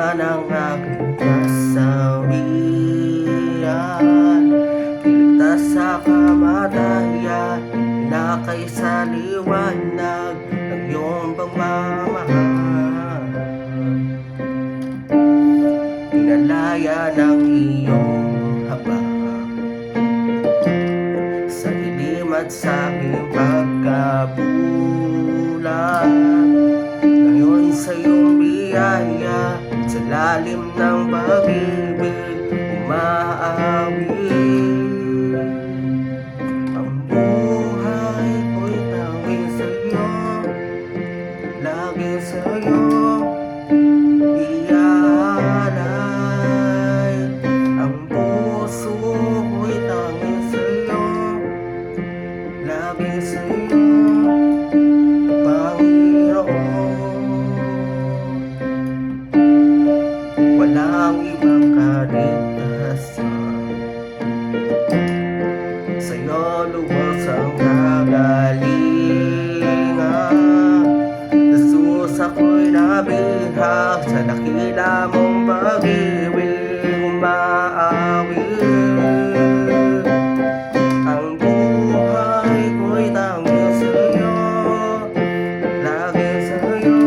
naman ang aking kasawian. Iligtas sa kamatayan, inakay sa liwanag ng iyong pagmamahal. Pinalaya ng iyong habag sa dilim at sa aking pagkabulan. Ngayon sa iyong biyaya, sa lalim ng pag-ibig umaawit. Ang buhay ko'y tanging sa'yo, lagi sa'yo iaalay. Ang puso ko'y tanging sa'yo, lagi sa'yo, Panginoon. Walang ibang kaligtasan, sa'yo lubos ang kagalingan. Jesus, ako'y nabihag sa dakila mong pag-ibig umaawit. Ang buhay ko'y tanging sa'yo, lagi sa'yo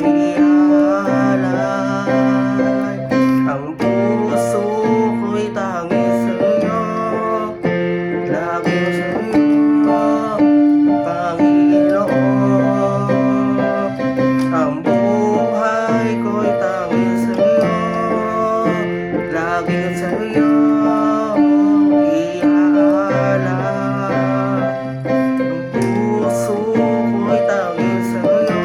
iaalay. Ang puso ko'y tanging sa'yo, lagi sa'yo, Panginoon. Ang buhay ko'y tanging sa'yo, lagi sa'yo iaalay. Ang puso ko'y tanging sa'yo,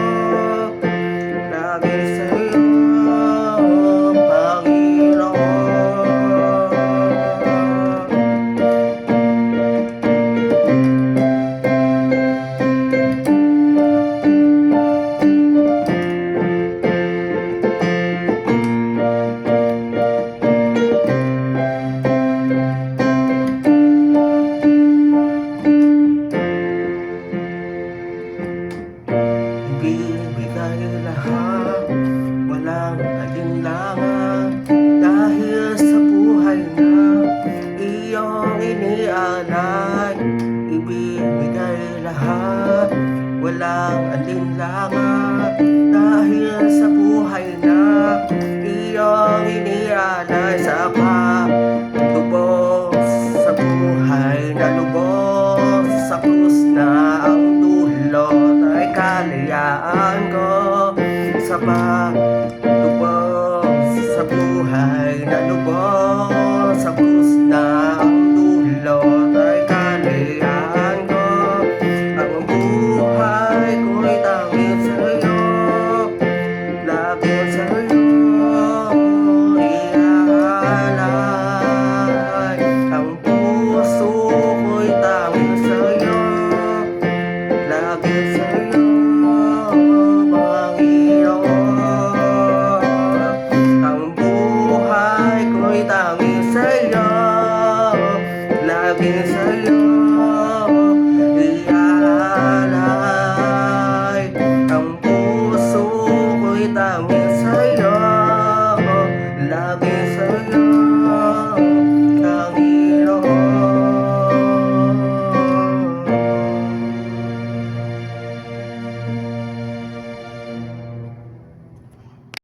lagi sa'yo, Panginoon. Ibibigay lahat, walang alinlangan, dahil sa buhay na iyong inialay. Ibibigay lahat, walang alinlangan, dahil sa buhay na iyong inialay. Sa lubos sa buhay na lubos sa krus na ang dulot ay kalayaan ko. Sa lubos sa buhay na lubos sa krus na ang dulot ay kalayaan ko. Ang buhay ko'y tanging sa'yo, lagi sa'yo iaalay. Ang puso ko'y tanging sa'yo, lagi sa'yo, Panginoon. Ang buhay ko'y tanging sa'yo, lagi sa'yo iaalay. Ang puso ko'y tanging